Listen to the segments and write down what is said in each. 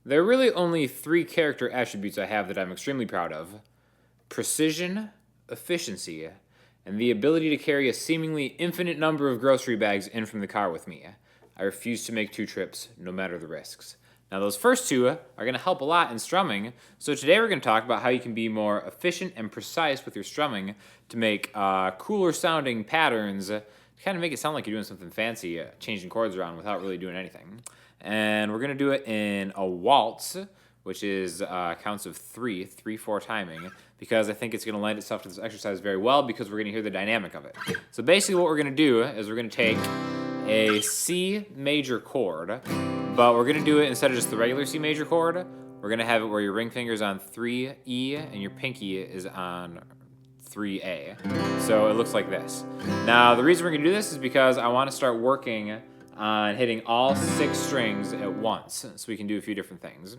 There are really only 3 character attributes I have that I'm extremely proud of: precision, efficiency, and the ability to carry a seemingly infinite number of grocery bags in from the car with me. I refuse to make 2 trips, no matter the risks. Now, those first 2 are going to help a lot in strumming, so today we're going to talk about how you can be more efficient and precise with your strumming to make cooler sounding patterns, to kind of make it sound like you're doing something fancy, changing chords around without really doing anything. And we're going to do it in a waltz, which is counts of 3, 3/4 timing, because I think it's going to lend itself to this exercise very well because we're going to hear the dynamic of it. So basically what we're going to do is we're going to take a C major chord, but we're going to do it instead of just the regular C major chord. We're going to have it where your ring finger is on 3E and your pinky is on 3A. So it looks like this. Now, the reason we're going to do this is because I want to start working on hitting all 6 strings at once, so we can do a few different things.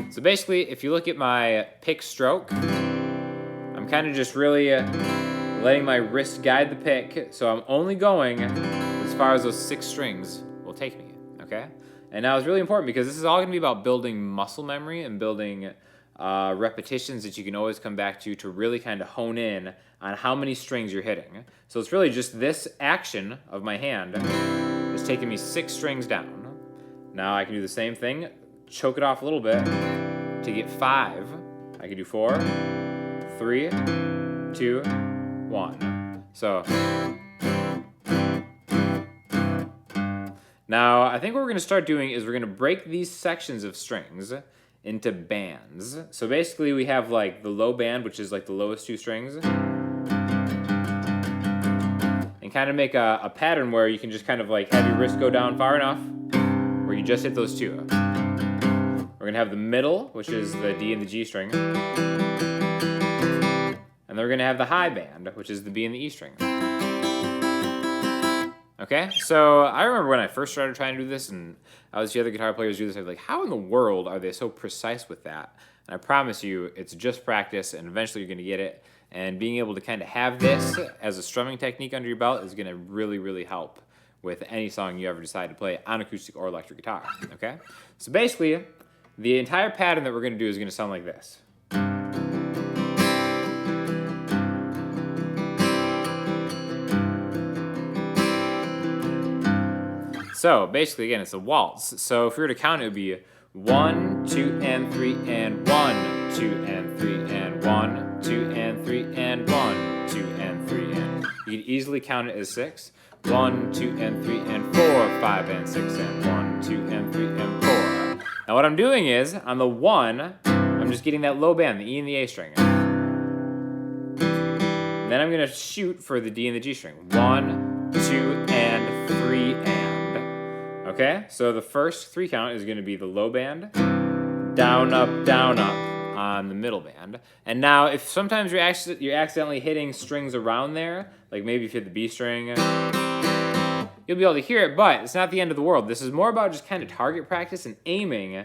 So basically, if you look at my pick stroke, I'm kind of just really letting my wrist guide the pick, so I'm only going as far as those 6 strings will take me, okay? And now it's really important because this is all going to be about building muscle memory and building repetitions that you can always come back to really kind of hone in on how many strings you're hitting. So it's really just this action of my hand is taking me 6 strings down. Now I can do the same thing, choke it off a little bit to get 5. I can do 4, 3, 2, 1. So now I think what we're going to start doing is we're going to break these sections of strings into bands. So basically we have like the low band, which is like the lowest 2 strings, and kind of make a pattern where you can just kind of like have your wrist go down far enough where you just hit those 2. We're going to have the middle, which is the D and the G string, and then we're going to have the high band, which is the B and the E string. Okay, so I remember when I first started trying to do this, and I was the other guitar players do this, I was like, how in the world are they so precise with that? And I promise you, it's just practice, and eventually you're going to get it. And being able to kind of have this as a strumming technique under your belt is going to really, really help with any song you ever decide to play on acoustic or electric guitar, okay? So basically, the entire pattern that we're going to do is going to sound like this. So basically, again, it's a waltz. So if we were to count, it would be 1, 2, and 3, and 1, 2, and 3, and 1, 2, and 3, and 1, 2, and 3, and... You could easily count it as 6. 1, 2, and 3, and 4, 5, and 6, and 1, 2, and 3, and 4. Now what I'm doing is, on the 1, I'm just getting that low band, the E and the A string. And then I'm going to shoot for the D and the G string. 1, 2, and 3, and... Okay, so the first 3 count is going to be the low band, down, up, on the middle band. And now, if sometimes you're accidentally hitting strings around there, like maybe if you hit the B string, you'll be able to hear it, but it's not the end of the world. This is more about just kind of target practice and aiming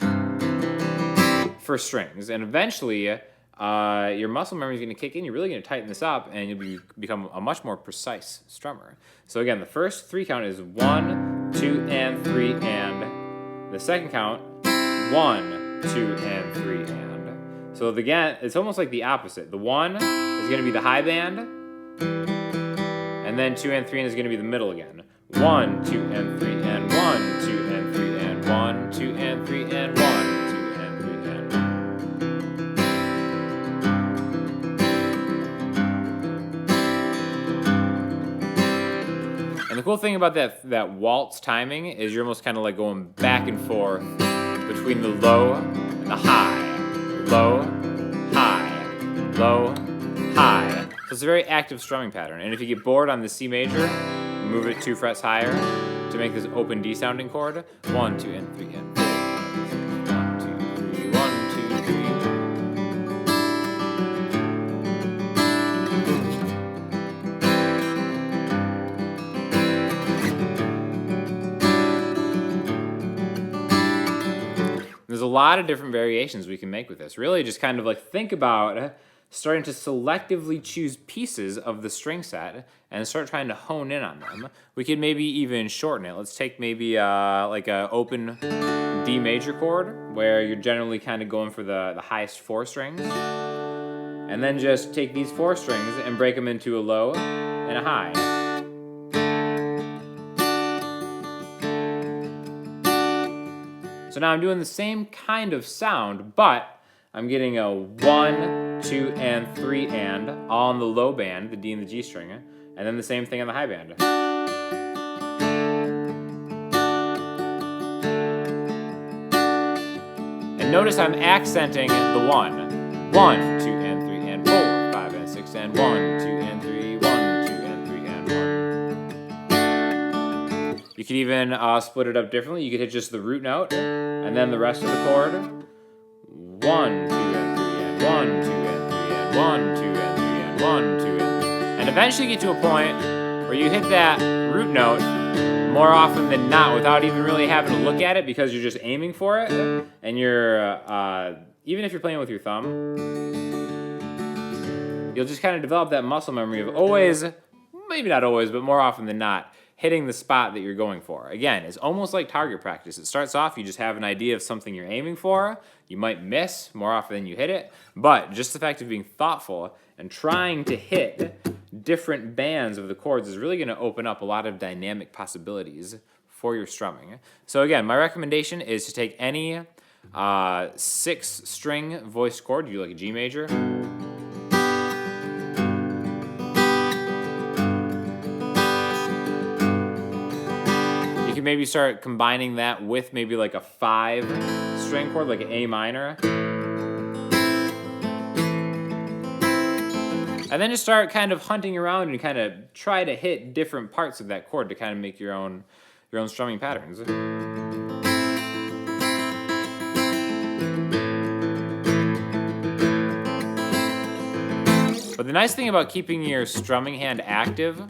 for strings. And eventually, your muscle memory is going to kick in. You're really going to tighten this up, and you'll become a much more precise strummer. So again, the first 3 count is 1, 2, and 3, and. The second count, 1, 2, and 3, and. So again, it's almost like the opposite. The 1 is going to be the high band, and then 2 and 3 is going to be the middle again. 1, 2, and 3, and 1, 2, and 3, and 1, 2, and 3, and 1, 2, and 3, and 1. And the cool thing about that waltz timing is you're almost kind of like going back and forth between the low and the high. Low, high, low, high. So it's a very active strumming pattern. And if you get bored on the C major, move it 2 frets higher to make this open D sounding chord. 1, 2, and 3, and 4. 1, 2, 3, 1, 2, 3. There's a lot of different variations we can make with this. Really just kind of like think about starting to selectively choose pieces of the string set and start trying to hone in on them. We could maybe even shorten it. Let's take maybe like a open D major chord where you're generally kind of going for the highest 4 strings. And then just take these 4 strings and break them into a low and a high. So now I'm doing the same kind of sound, but I'm getting a 1, 2, and 3 and all on the low band, the D and the G string, and then the same thing on the high band. And notice I'm accenting the 1. 1, 2, and 3, and 4, 5, and 6, and 1, 2, and 3, 1, 2, and 3, and 1. You could even split it up differently. You could hit just the root note, and then the rest of the chord. 1, 2, and 3, and 1, 2, and 3, and 1, 2, and 3, and 1, 2, and 3. And eventually you get to a point where you hit that root note more often than not without even really having to look at it because you're just aiming for it. And you're, even if you're playing with your thumb, you'll just kind of develop that muscle memory of always, maybe not always, but more often than not, hitting the spot that you're going for. Again, it's almost like target practice. It starts off, you just have an idea of something you're aiming for. You might miss more often than you hit it, but just the fact of being thoughtful and trying to hit different bands of the chords is really going to open up a lot of dynamic possibilities for your strumming. So again, my recommendation is to take any 6-string voiced chord. You do like a G major. You can maybe start combining that with maybe like a 5-string chord, like an A minor. And then just start kind of hunting around and kind of try to hit different parts of that chord to kind of make your own strumming patterns. But the nice thing about keeping your strumming hand active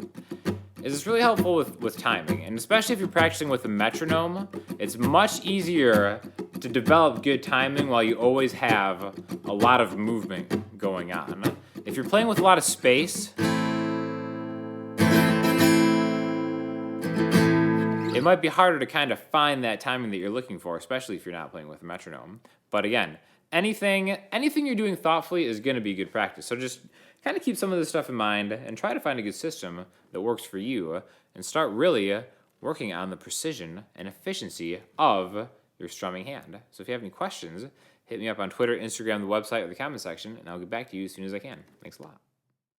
is it's really helpful with timing. And especially if you're practicing with a metronome, it's much easier to develop good timing while you always have a lot of movement going on. If you're playing with a lot of space, it might be harder to kind of find that timing that you're looking for, especially if you're not playing with a metronome. But again, anything you're doing thoughtfully is going to be good practice. So just kind of keep some of this stuff in mind and try to find a good system that works for you and start really working on the precision and efficiency of your strumming hand. So if you have any questions, hit me up on Twitter, Instagram, the website, or the comment section, and I'll get back to you as soon as I can. Thanks a lot.